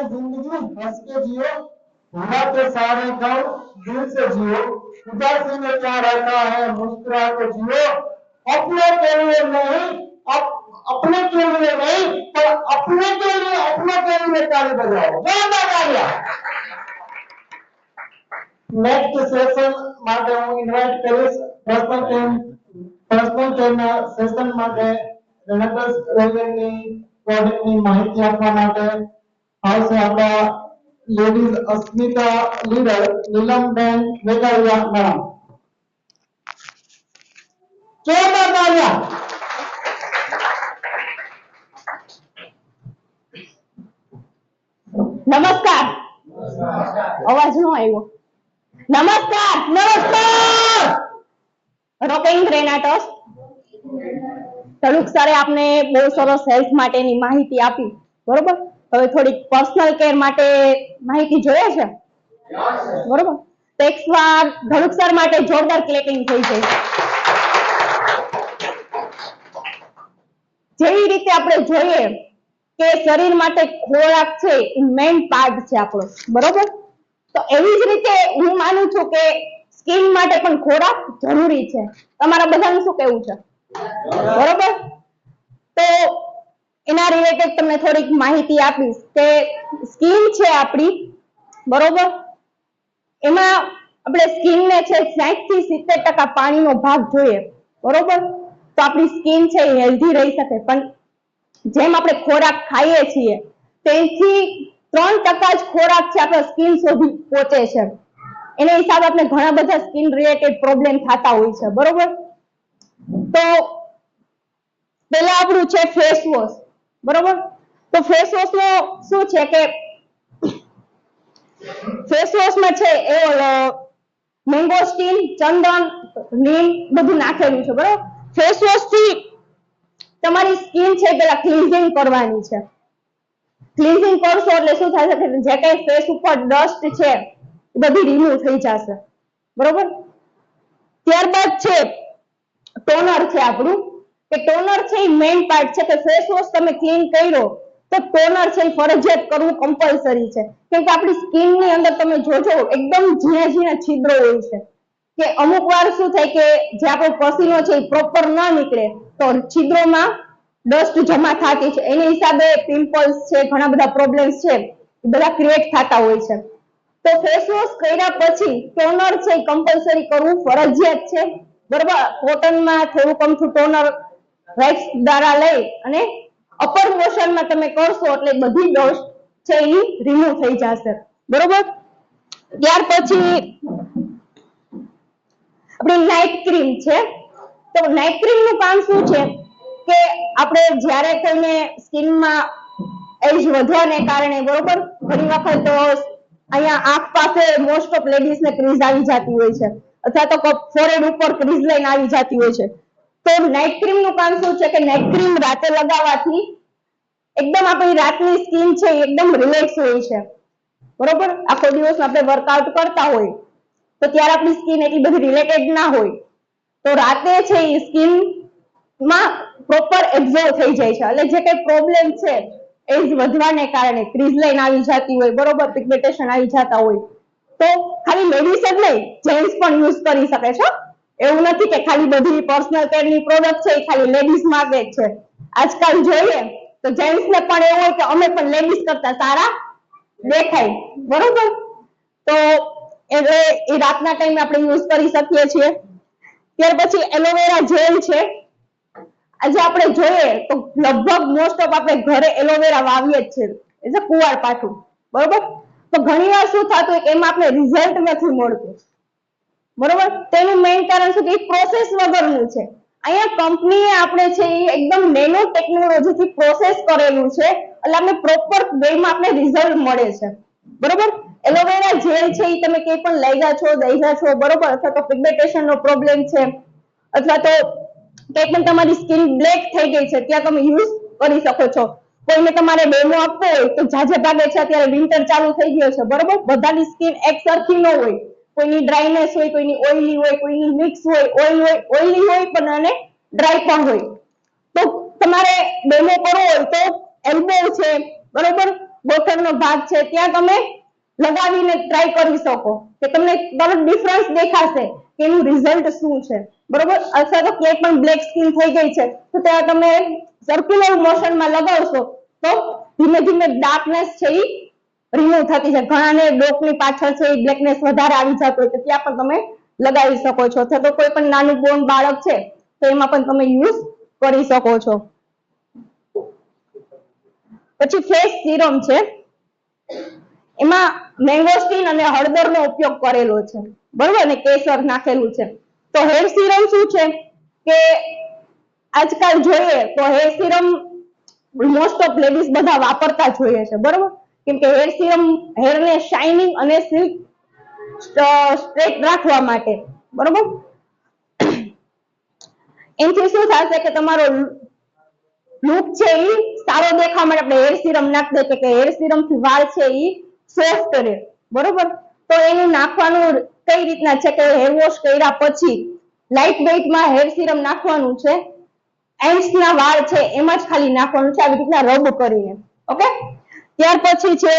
जिंदगी हंस के जियो, हुआ के सारे गम दिल से जियो, उदासी में क्या रहता है मुस्कुरा के जियो, अपने के लिए नहीं, अपने के लिए नहीं, पर अपने के लिए ताली बजाओ। जोरदार तालियां। नेक्स्ट सेशन માટે હું ઇન્વાઇટ કરીશ પર્સનલ ટીમ સેશન માટે રણકસ રેલવેની પ્રોજેક્ટની માહિતી આપવા માટે આવશે આપણા લેડીઝ અસ્મિતા લીડર નીલમબેન વેગારિયા મેડમ। જોરદાર તાળીਆਂ। નમસ્કાર। અવાજ નો આવ્યો। નમસ્કાર નમસ્કાર। રોકિંગ ગ્રેનાટોસ તલુક સરે આપને બહુ સરસ હેલ્થ માટેની માહિતી આપી, બરોબર। હવે થોડી પર્સનલ કેર માટે માહિતી જોઈએ છે, બરોબર। તો એક વાર ધડુક સર માટે જોરદાર ક્લેપિંગ થઈ જાય। જેવી રીતે આપણે જોઈએ કે શરીર માટે ખોરાક છે એ મેઇન પાર્ટ છે આપણો, બરોબર। તો એવી જ રીતે હું માનું છું કે સ્કિન માટે પણ ખોરાક જરૂરી છે। તમારા બધાનું શું કહેવું છે, બરોબર? તો એના રિલેટેડ તમને થોડીક માહિતી આપીશ કે સ્કિન છે આપણી, બરોબર, એમાં આપણે સ્કિન ને છે 60 થી 70% પાણીનો ભાગ જોઈએ, બરોબર। તો આપણી સ્કિન છે એ હેલ્ધી રહી શકે, પણ જેમ આપણે ખોરાક ખાઈએ છીએ તેથી 3% જ ખોરાક છે આપણા સ્કિન સુધી પહોંચે છે। એના હિસાબે આપણે ઘણા બધા સ્કિન રિલેટેડ પ્રોબ્લેમ થતા હોય છે, બરોબર। તો પહેલા આપણું છે ફેસ વોશ, બરોબર। તો ફેસ વોશ નો શું છે કે ફેસ વોશ માં છે એ મેંગોસ્ટીન, ચંદન, નીમ બધું નાખેલું છે, બરોબર। ફેસ વોશ થી તમારી સ્કિન છે પેલા ક્લીન્ઝિંગ કરવાની છે। ક્લીન્ઝિંગ કરશો એટલે શું થશે કે જે કઈ ફેસ ઉપર ડસ્ટ છે એ બધી રિમૂવ થઈ જશે, બરોબર। ત્યારબાદ છે ટોનર છે આપણું, કે ટોનર છે એ મેઇન પાર્ટ છે કે ફેસ વોશ તમે ક્લીન કર્યો તો ટોનર છે એ ફરજિયાત કરવું કમ્પલસરી છે, કેમ કે આપણી સ્કિન ની અંદર તમે જોજો એકદમ ઝીણા ઝીણા છિદ્રો હોય છે, કે અમુક વાર શું થાય કે જે આપણો પસીનો છે એ પ્રોપર ન નીકળે તો છિદ્રોમાં ડસ્ટ જમા થતી છે, એની હિસાબે પિમ્પલ્સ છે, ઘણા બધા પ્રોબ્લેમ્સ છે એ બધા ક્રિએટ થતા હોય છે। તો ફેસ વોશ કર્યા પછી ટોનર છે એ કમ્પલસરી કરવું ફરજિયાત છે, બરોબર। કોટનમાં થોડુંક અમથું ટોનર વેક્સ દ્વારા લઈ અને અપર મોશનમાં તમે કરશો એટલે બધી ડસ્ટ છે એ રિમૂવ થઈ જશે, બરોબર। ત્યાર પછી આપણી નાઇટ ક્રીમ છે। તો નાઇટ ક્રીમ નું કામ શું છે કે આપણે જ્યારે કોઈને સ્કિનમાં એજ વધવાને કારણે, બરોબર, ઘણી વખત તો અહીંયા આંખ પાસે મોસ્ટ ઓફ લેડીઝ ને ક્રીઝ આવી જતી હોય છે, અથવા તો ફોrehead ઉપર ક્રીઝ લાઈન આવી જતી હોય છે। તો નાઇટ ક્રીમ નું કામ શું છે કે નાઇટ ક્રીમ રાતે લગાવવાથી એકદમ આપણી રાતની સ્કિન છે એકદમ રિલેક્સ હોય છે, બરોબર। આખો દિવસ આપણે વર્કઆઉટ કરતા હોય તો ત્યારે આપણી સ્કિન એટલી બધી રિલેટેડ ના હોય, તો રાતે છે એ સ્કિન માં પ્રોપર એબ્ઝોર્વ થઈ જાય છે, એટલે જે કઈ પ્રોબ્લેમ છે એજ વધવાને કારણે ક્રીઝ લાઈન આવી જતી હોય, બરોબર, પિગમેન્ટેશન આવી જતા હોય, તો ખાલી લેડીઝ જ નહીં જેન્ટ્સ પણ યુઝ કરી શકે છે। એવું નથી કે ખાલી બધી પર્સનલ કેર ની પ્રોડક્ટ છે એ ખાલી લેડીઝ માટે જ છે। આજકાલ જોઈએ તો જેન્ટ્સ ને પણ એવું હોય કે અમે પણ લેડીઝ કરતા સારા દેખાય, બરોબર। તો એટલે એ રાતના ટાઈમે આપણે યુઝ કરી શકીએ છીએ। ત્યાર પછી એલોવેરા જેલ છે। આજે આપણે જોઈએ તો લગભગ મોસ્ટ ઓફ આપણે ઘરે એલોવેરા વાવીએ જ છે, એટલે કુંવાર પાછું, બરોબર। તો ઘણી વાર શું થતું હોય કે એમાં આપણે રિઝલ્ટ નથી મળતું, બરોબર। તેનું મેઇન કારણ શું કે પ્રોસેસ વગરનું છે। અહીંયા કંપનીએ આપણે છે એ એકદમ નેનો ટેકનોલોજી થી પ્રોસેસ કરેલું છે, એટલે આપણે પ્રોપર વેમાં આપણે રિઝલ્ટ મળે છે, બરોબર। એલોવેરા જેલ છે એ તમે કંઈ પણ લઈ ગયા છો, દઈ ગયા છો, બરોબર, અથવા તો પિગમેન્ટેશન નો પ્રોબ્લેમ છે, અથવા તો કંઈ પણ તમારી સ્કિન બ્લેક થઈ ગઈ છે ત્યાં તમે યુઝ કરી શકો છો। કોઈને તમારે ડેમો આપવો હોય તો જાજે ભાગે છે અત્યારે વિન્ટર ચાલુ થઈ ગયો છે, બરોબર, બધાની સ્કિન એક સરખી ન હોય, કોઈની ડ્રાયનેસ હોય, કોઈની ઓઇલી હોય, કોઈની મિક્સ હોય, ઓઇલી હોય પણ અને ડ્રાય પણ હોય। તો તમારે ડેમો કરવો હોય તો એલ્બો છે, બરોબર, બોથડનો ભાગ છે ત્યાં તમે લગાવીને ટ્રાય કરી શકો કે તમને તરત ડિફરન્સ દેખાશે કે એનું રિઝલ્ટ શું છે, બરોબર. અથવા તો ક્યાંય પણ બ્લેક સ્કિન થઈ ગઈ છે તો ત્યાં તમે સર્ક્યુલર મોશનમાં લગાવશો તો ધીમે ધીમે ડાર્કનેસ છે એ રિમૂવ થતી છે. ઘણાને ડોકની પાછળ છે એ બ્લેકનેસ વધારે આવી જતો હોય તો ત્યાં પણ તમે લગાવી શકો છો, અથવા તો કોઈ પણ નાનું બોર્ન બાળક છે તો એમાં પણ તમે યુઝ કરી શકો છો. પછી ફેસ સિરમ છે, એમાં મેંગોસ્ટીન અને હળદરનો ઉપયોગ કરેલો છે, બરોબર ને, કેસર નાખેલું છે. તો હેર સિરમ શું છે કે આજકાલ જોઈએ તો hair serum most of ladies બધા વાપરતા જોઈએ છે, બરોબર. કેમ કે હેર સિરમ હેરને શાઇનિંગ અને સિલ્ક સ્ટ્રેટ રાખવા માટે, બરોબર. એનાથી શું થશે કે તમારો લુક છે એ સારો દેખાવા માટે આપણે હેર સિરમ નાખી દઈએ કે હેર સિરમ થી વાળ છે એ સોફ્ટ રહે, બરોબર. તો એનું નાખવાનું કઈ રીતના છે કે હેર વોશ કર્યા પછી લાઇટ વેઇટમાં હેર સિરમ નાખવાનું છે, એન્ડ્સ ના વાળ છે એમાં જ ખાલી નાખવાનું છે, આવી રીતના રબ કરીને, ઓકે. ત્યાર પછી છે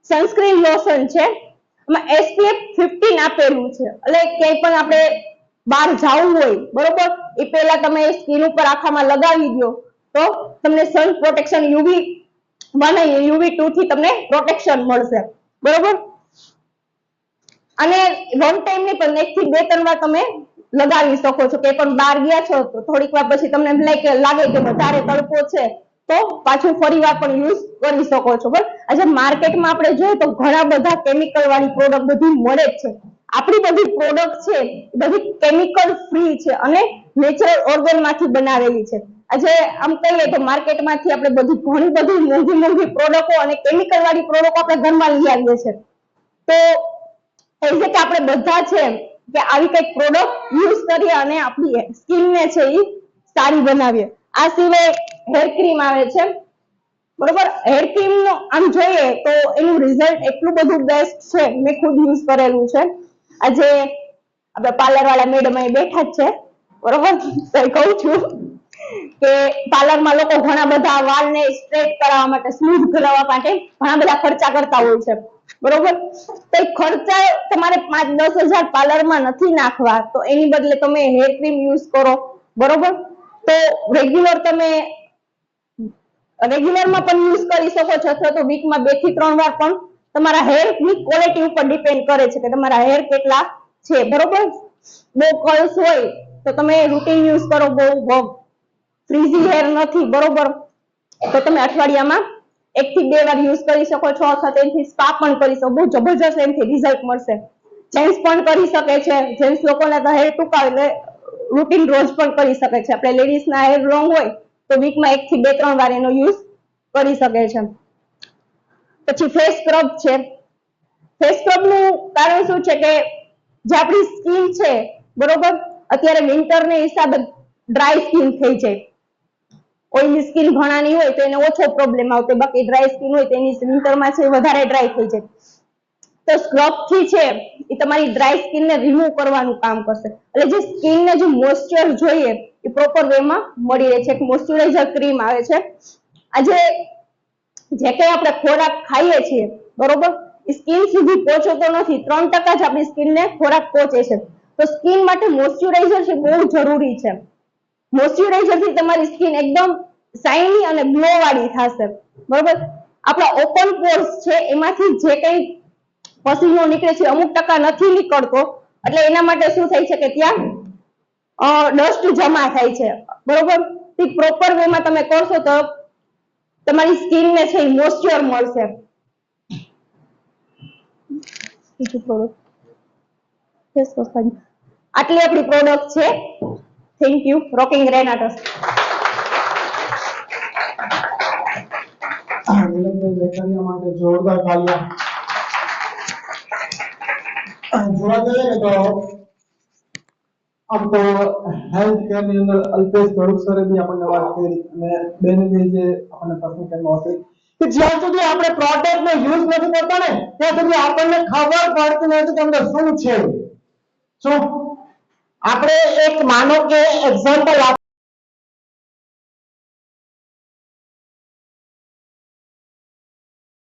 સનસ્ક્રીન લોશન છે, એમાં SPF 15 આપેલું છે, એટલે ક્યાંય પણ આપણે બહાર જવું હોય, બરોબર, એ પહેલા તમે સ્કિન ઉપર આખામાં લગાવી દો તો તમને સન પ્રોટેક્શન UV1 અને UV2 થી તમને પ્રોટેક્શન મળશે, બરોબર. અને વન ટાઈમ ની પણ 1 થી 2-3 વાર તમે લગાવી શકો છો, કે પણ બહાર ગયા છો તો થોડીક વાર પછી તમને લાગે કે વધારે તડકો છે તો પાછું ફરી વાર પણ યુઝ કરી શકો છો, બરાબર. આજે માર્કેટમાં આપણે જોઈએ તો ઘણા બધા કેમિકલ વાળી પ્રોડક્ટ બધી મળે જ છે. આપણી બધી પ્રોડક્ટ છે બધી કેમિકલ ફ્રી છે અને નેચરલ ઓર્ગન માંથી બનાવેલી છે. આજે આમ કહીએ તો માર્કેટમાંથી આપણે ઘણી બધી મોંઘી મોંઘી પ્રોડક્ટો અને કેમિકલ વાળી પ્રોડક્ટો આપણે ઘરમાં લઈ આવીએ છીએ. તો એટલે કે આપણે બધા છે કે આવી કઈક પ્રોડક્ટ યુઝ કરીએ અને આપણી સ્કિન ને છે એ સારી બનાવીએ. આ સિવાય હેર ક્રીમ આવે છે, બરોબર. હેર ક્રીમ નો આમ જોઈએ તો એનું રિઝલ્ટ એટલું બધું બેસ્ટ છે, મેં ખુદ યુઝ કરેલું છે. આજે આપણે પાર્લર વાળા મેડમ અહીં બેઠા જ છે, બરોબર. તો કહું છું કે પાર્લરમાં લોકો ઘણા બધા વાળને સ્ટ્રેટ કરાવવા માટે, સ્મૂથ કરાવવા માટે ઘણા બધા ખર્ચા કરતા હોય છે, બરોબર. તો ખર્ચા તમારે 5-10 હજાર પાર્લરમાં નથી નાખવા, તો એની બદલે તમે હેર ક્રીમ યુઝ કરો, બરોબર. તો રેગ્યુલરમાં પણ યુઝ કરી શકો છો, અથવા તો વીકમાં 2 થી 3 વાર પણ તમારા હેર ની ક્વોલિટી ઉપર ડિપેન્ડ કરે છે કે તમારા હેર કેટલા છે, બરોબર. બહુ કર્લ્સ હોય તો તમે રૂટીન યુઝ કરો, બહુ ફ્રીઝી હેર નથી, બરોબર, તો તમે અઠવાડિયામાં 1 થી 2 વાર યુઝ કરી શકો છો, અથવા તેનાથી સ્પા પણ કરી શકો, બહુ જબરજસ્ત એનાથી રિઝલ્ટ મળશે. જેન્ટ્સ પણ કરી શકે છે, જેન્ટ્સ લોકોને તો હેર ટૂંકા એટલે રૂટીન રોજ પણ કરી શકે છે. આપણે લેડીઝ ના હેર લોંગ હોય તો વીકમાં 1 થી 2-3 વાર એનો યુઝ કરી શકે છે. પછી ફેસ સ્ક્રબ છે. ફેસ સ્ક્રબ નું કારણ શું છે કે જે આપણી સ્કિન છે, બરોબર, અત્યારે વિન્ટર ને હિસાબે ડ્રાય સ્કિન થઈ જાય. ઓઇલી સ્કિન ઘણાની હોય તો એને ઓછો પ્રોબ્લેમ આવતો, બાકી ડ્રાય સ્કિન હોય તો એની વિન્ટરમાં છે વધારે ડ્રાય થઈ જાય. તો સ્ક્રબ થી છે એ તમારી ડ્રાય સ્કિન ને રિમૂવ કરવાનું કામ કરશે, એટલે જે સ્કિન ને જે મોઇસ્ચર જોઈએ એ પ્રોપર વેમાં મળી રહે છે. એક મોઇસ્ચરાઇઝર ક્રીમ આવે છે. આજે જે કઈ આપણે ખોરાક ખાઈએ છીએ, બરોબર, એ સ્કિન સુધી પહોંચતો નથી, 3% જ આપણી સ્કિન ને ખોરાક પહોંચે છે. તો સ્કિન માટે મોઇસ્ચરાઇઝર છે બહુ જરૂરી છે. મોઇસ્ચરાઇઝર થી તમારી સ્કિન એકદમ શાઇની અને ગ્લો વાળી થશે, બરોબર. આપણા ઓપન પોર્સ છે એમાંથી જે કઈ પસીનો નીકળે છે અમુક ટકા નથી નીકળતો, એટલે એના માટે શું થાય છે કે ત્યાં ડસ્ટ જમા થાય છે, બરોબર. તે પ્રોપર વેમાં તમે કરશો તો તમારી સ્કિન ને છે મોઇસ્ચર મળશે. આટલી આપણી પ્રોડક્ટ છે. Thank you. રોકિંગ રેનાટસ. માટે જોરદાર તાળીઓ. જોવા જઈએ ને તો આમ તો હેલ્થ કેર ની અંદર અલ્પેશ ભરૂચ સરે બી આપણને વાત કરી અને બેને જે આપણને પસંદ કરવા હતી કે જ્યાં સુધી આપણે પ્રોડક્ટ નો યુઝ નથી કરતા ને ત્યાં સુધી આપણને ખબર પડતી નથી કે અંદર શું છે. શું આપણે એક માનો કે એક્ઝામ્પલ